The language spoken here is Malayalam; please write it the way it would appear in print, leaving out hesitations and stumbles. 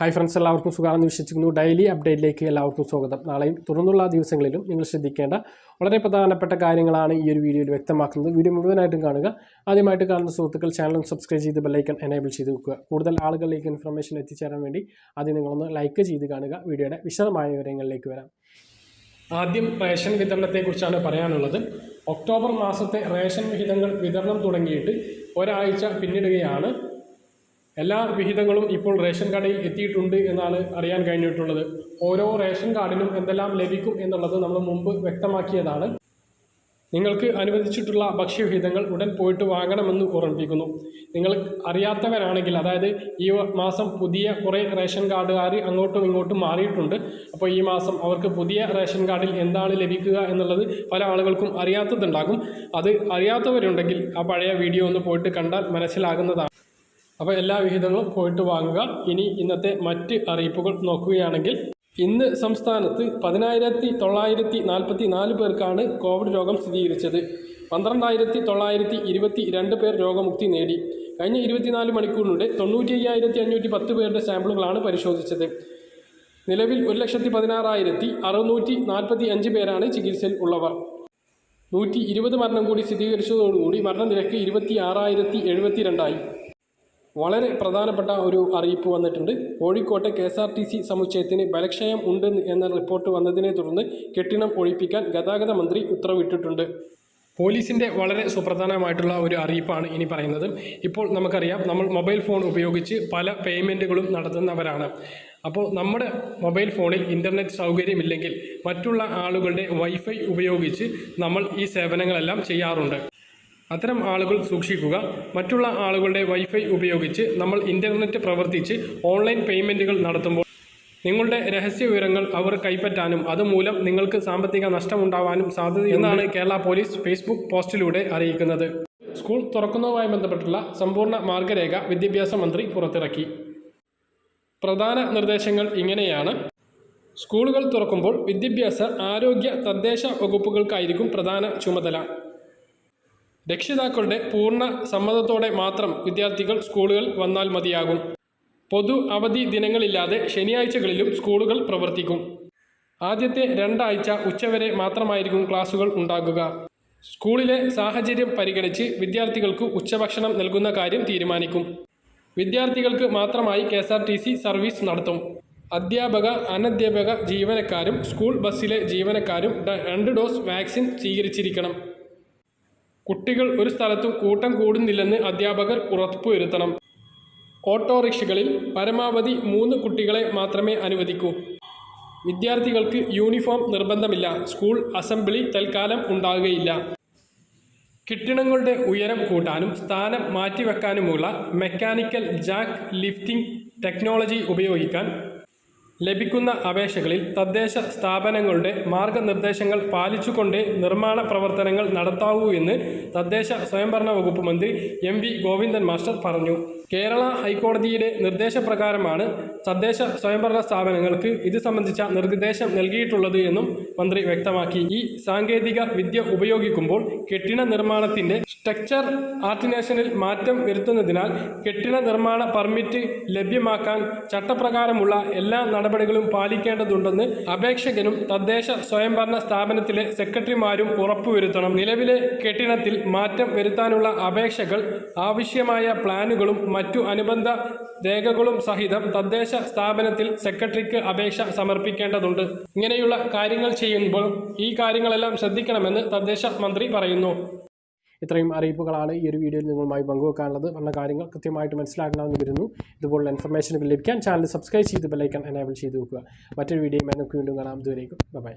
ഹായ് ഫ്രണ്ട്സ്, എല്ലാവർക്കും സുഖമാണെന്ന് വിശ്വസിക്കുന്നു. ഡെയിലി അപ്ഡേറ്റിലേക്ക് എല്ലാവർക്കും സ്വാഗതം. നാളെയും തുടർന്നുള്ള ദിവസങ്ങളിലും നിങ്ങൾ ശ്രദ്ധിക്കേണ്ട വളരെ പ്രധാനപ്പെട്ട കാര്യങ്ങളാണ് ഈ ഒരു വീഡിയോയിൽ വ്യക്തമാക്കുന്നത്. വീഡിയോ മുഴുവനായിട്ടും കാണുക. ആദ്യമായിട്ട് കാണുന്ന സുഹൃത്തുക്കൾ ചാനൽ സബ്സ്ക്രൈബ് ചെയ്ത് ബെല്ലൈക്കൺ എനേബിൾ ചെയ്ത് വെക്കുക. കൂടുതൽ ആളുകളിലേക്ക് ഇൻഫർമേഷൻ എത്തിച്ചേരാൻ വേണ്ടി ആദ്യം നിങ്ങളൊന്ന് ലൈക്ക് ചെയ്ത് കാണുക. വീഡിയോയുടെ വിശദമായ വിവരങ്ങളിലേക്ക് വരാം. ആദ്യം റേഷൻ വിതരണത്തെക്കുറിച്ചാണ് പറയാനുള്ളത്. ഒക്ടോബർ മാസത്തെ റേഷൻ വിഹിതങ്ങൾ വിതരണം തുടങ്ങിയിട്ട് ഒരാഴ്ച പിന്നിടുകയാണ്. എല്ലാ വിഹിതങ്ങളും ഇപ്പോൾ റേഷൻ കടയിൽ എത്തിയിട്ടുണ്ട് എന്നാണ് അറിയാൻ കഴിഞ്ഞിട്ടുള്ളത്. ഓരോ റേഷൻ കാർഡിനും എന്തെല്ലാം ലഭിക്കും എന്നുള്ളത് നമ്മൾ മുമ്പ് വ്യക്തമാക്കിയതാണ്. നിങ്ങൾക്ക് അനുവദിച്ചിട്ടുള്ള ഭക്ഷ്യവിഹിതങ്ങൾ ഉടൻ പോയിട്ട് വാങ്ങണമെന്ന് ഓർമ്മിപ്പിക്കുന്നു. നിങ്ങൾ അറിയാത്തവരാണെങ്കിൽ, അതായത് ഈ മാസം പുതിയ കുറേ റേഷൻ കാർഡുകാർ അങ്ങോട്ടും ഇങ്ങോട്ടും മാറിയിട്ടുണ്ട്. അപ്പോൾ ഈ മാസം അവർക്ക് പുതിയ റേഷൻ കാർഡിൽ എന്താണ് ലഭിക്കുക എന്നുള്ളത് പല ആളുകൾക്കും അറിയാത്തതുണ്ടാകും. അത് അറിയാത്തവരുണ്ടെങ്കിൽ ആ പഴയ വീഡിയോ ഒന്ന് പോയിട്ട് കണ്ടാൽ മനസ്സിലാകുന്നതാണ്. അപ്പോൾ എല്ലാ വിഹിതങ്ങളും പോയിട്ട് വാങ്ങുക. ഇനി ഇന്നത്തെ മറ്റ് അറിയിപ്പുകൾ നോക്കുകയാണെങ്കിൽ, ഇന്ന് സംസ്ഥാനത്ത് 10,944 പേർക്കാണ് കോവിഡ് രോഗം സ്ഥിരീകരിച്ചത്. 12,922 പേർ രോഗമുക്തി നേടി. കഴിഞ്ഞ 24 മണിക്കൂറിലൂടെ 95,510 പേരുടെ സാമ്പിളുകളാണ് പരിശോധിച്ചത്. നിലവിൽ 1,16,645 പേരാണ് ചികിത്സയിൽ ഉള്ളവർ. 120 മരണം കൂടി സ്ഥിരീകരിച്ചതോടുകൂടി മരണനിരക്ക് 26,072 ആയി. വളരെ പ്രധാനപ്പെട്ട ഒരു അറിയിപ്പ് വന്നിട്ടുണ്ട്. കോഴിക്കോട്ടെ KSRTC സമുച്ചയത്തിന് ബലക്ഷയം ഉണ്ട് എന്ന റിപ്പോർട്ട് വന്നതിനെ തുടർന്ന് കെട്ടിടം ഒഴിപ്പിക്കാൻ ഗതാഗത മന്ത്രി ഉത്തരവിട്ടിട്ടുണ്ട്. പോലീസിൻ്റെ വളരെ സുപ്രധാനമായിട്ടുള്ള ഒരു അറിയിപ്പാണ് ഇനി പറയുന്നത്. ഇപ്പോൾ നമുക്കറിയാം, നമ്മൾ മൊബൈൽ ഫോൺ ഉപയോഗിച്ച് പല പേയ്മെൻറ്റുകളും നടത്തുന്നവരാണ്. അപ്പോൾ നമ്മുടെ മൊബൈൽ ഫോണിൽ ഇൻ്റർനെറ്റ് സൗകര്യമില്ലെങ്കിൽ മറ്റുള്ള ആളുകളുടെ വൈഫൈ ഉപയോഗിച്ച് നമ്മൾ ഈ സേവനങ്ങളെല്ലാം ചെയ്യാറുണ്ട്. അത്തരം ആളുകൾ സൂക്ഷിക്കുക. മറ്റുള്ള ആളുകളുടെ വൈഫൈ ഉപയോഗിച്ച് നമ്മൾ ഇൻ്റർനെറ്റ് പ്രവർത്തിച്ച് ഓൺലൈൻ പേയ്മെൻറ്റുകൾ നടത്തുമ്പോൾ നിങ്ങളുടെ രഹസ്യ വിവരങ്ങൾ അവർ കൈപ്പറ്റാനും അതുമൂലം നിങ്ങൾക്ക് സാമ്പത്തിക നഷ്ടമുണ്ടാവാനും സാധ്യതയെന്നാണ് കേരള പോലീസ് ഫേസ്ബുക്ക് പോസ്റ്റിലൂടെ അറിയിക്കുന്നത്. സ്കൂൾ തുറക്കുന്നതുമായി ബന്ധപ്പെട്ടുള്ള സമ്പൂർണ്ണ മാർഗരേഖ വിദ്യാഭ്യാസ മന്ത്രി പുറത്തിറക്കി. പ്രധാന നിർദ്ദേശങ്ങൾ ഇങ്ങനെയാണ്. സ്കൂളുകൾ തുറക്കുമ്പോൾ വിദ്യാഭ്യാസ, ആരോഗ്യ, തദ്ദേശ വകുപ്പുകൾക്കായിരിക്കും പ്രധാന ചുമതല. രക്ഷിതാക്കളുടെ പൂർണ്ണ സമ്മതത്തോടെ മാത്രം വിദ്യാർത്ഥികൾ സ്കൂളുകൾ വന്നാൽ മതിയാകും. പൊതു അവധി ദിനങ്ങളില്ലാതെ ശനിയാഴ്ചകളിലും സ്കൂളുകൾ പ്രവർത്തിക്കും. ആദ്യത്തെ 2 ആഴ്ച ഉച്ചവരെ മാത്രമായിരിക്കും ക്ലാസുകൾ ഉണ്ടാകുക. സ്കൂളിലെ സാഹചര്യം പരിഗണിച്ച് വിദ്യാർത്ഥികൾക്ക് ഉച്ചഭക്ഷണം നൽകുന്ന കാര്യം തീരുമാനിക്കും. വിദ്യാർത്ഥികൾക്ക് മാത്രമായി KSRTC സർവീസ് നടത്തും. അധ്യാപക, അനധ്യാപക ജീവനക്കാരും സ്കൂൾ ബസ്സിലെ ജീവനക്കാരും 2 ഡോസ് വാക്സിൻ സ്വീകരിച്ചിരിക്കണം. കുട്ടികൾ ഒരു സ്ഥലത്തും കൂട്ടം കൂടുന്നില്ലെന്ന് അധ്യാപകർ ഉറപ്പുവരുത്തണം. ഓട്ടോറിക്ഷകളിൽ പരമാവധി 3 കുട്ടികളെ മാത്രമേ അനുവദിക്കൂ. വിദ്യാർത്ഥികൾക്ക് യൂണിഫോം നിർബന്ധമില്ല. സ്കൂൾ അസംബ്ലി തൽക്കാലം ഉണ്ടാകുകയില്ല. കെട്ടിടങ്ങളുടെ ഉയരം കൂട്ടാനും സ്ഥാനം മാറ്റിവെക്കാനുമുള്ള മെക്കാനിക്കൽ ജാക്ക് ലിഫ്റ്റിംഗ് ടെക്നോളജി ഉപയോഗിക്കാൻ ലഭിക്കുന്ന അപേക്ഷകളിൽ തദ്ദേശ സ്ഥാപനങ്ങളുടെ മാർഗനിർദ്ദേശങ്ങൾ പാലിച്ചുകൊണ്ടേ നിർമ്മാണ പ്രവർത്തനങ്ങൾ നടത്താവൂ എന്ന് തദ്ദേശ സ്വയംഭരണ വകുപ്പ് മന്ത്രി MV ഗോവിന്ദൻ മാസ്റ്റർ പറഞ്ഞു. കേരള ഹൈക്കോടതിയുടെ നിർദ്ദേശപ്രകാരമാണ് തദ്ദേശ സ്വയംഭരണ സ്ഥാപനങ്ങൾക്ക് ഇത് സംബന്ധിച്ച നിർദ്ദേശം നൽകിയിട്ടുള്ളത് എന്നും മന്ത്രി വ്യക്തമാക്കി. ഈ സാങ്കേതിക വിദ്യ ഉപയോഗിക്കുമ്പോൾ കെട്ടിട നിർമ്മാണത്തിന്റെ സ്ട്രക്ചർ ആർട്ടിനേഷനിൽ മാറ്റം വരുത്തുന്നതിനാൽ കെട്ടിട നിർമ്മാണ പെർമിറ്റ് ലഭ്യമാക്കാൻ ചട്ടപ്രകാരമുള്ള എല്ലാ നടപടികളും പാലിക്കേണ്ടതുണ്ടെന്ന് അപേക്ഷകനും തദ്ദേശ സ്വയംഭരണ സ്ഥാപനത്തിലെ സെക്രട്ടറിമാരും ഉറപ്പുവരുത്തണം. നിലവിലെ കെട്ടിടത്തിൽ മാറ്റം വരുത്താനുള്ള അപേക്ഷകൾ ആവശ്യമായ പ്ലാനുകളും മറ്റു അനുബന്ധ രേഖകളും സഹിതം തദ്ദേശ സ്ഥാപനത്തിൽ സെക്രട്ടറിക്ക് അപേക്ഷ സമർപ്പിക്കേണ്ടതുണ്ട്. ഇങ്ങനെയുള്ള കാര്യങ്ങൾ ചെയ്യുമ്പോൾ ഈ കാര്യങ്ങളെല്ലാം ശ്രദ്ധിക്കണമെന്ന് തദ്ദേശ മന്ത്രി പറയുന്നു. ഇത്രയും അറിയിപ്പുകളാണ് ഈ ഒരു വീഡിയോയിൽ നിങ്ങളുമായി പങ്കുവെക്കാനുള്ളത്. പറഞ്ഞ കാര്യങ്ങൾ കൃത്യമായിട്ട് മനസ്സിലാക്കണമെന്ന് വരുന്നു. ഇതുപോലുള്ള ഇൻഫർമേഷനുകൾ ലഭിക്കാൻ ചാനൽ സബ്സ്ക്രൈബ് ചെയ്ത് ബെല്ലൈക്കൺ എനേബിൾ ചെയ്ത് വെക്കുക. മറ്റൊരു വീഡിയോയുമായി നമുക്ക് വീണ്ടും കാണാം. ഇതുവരേക്കും ബൈ.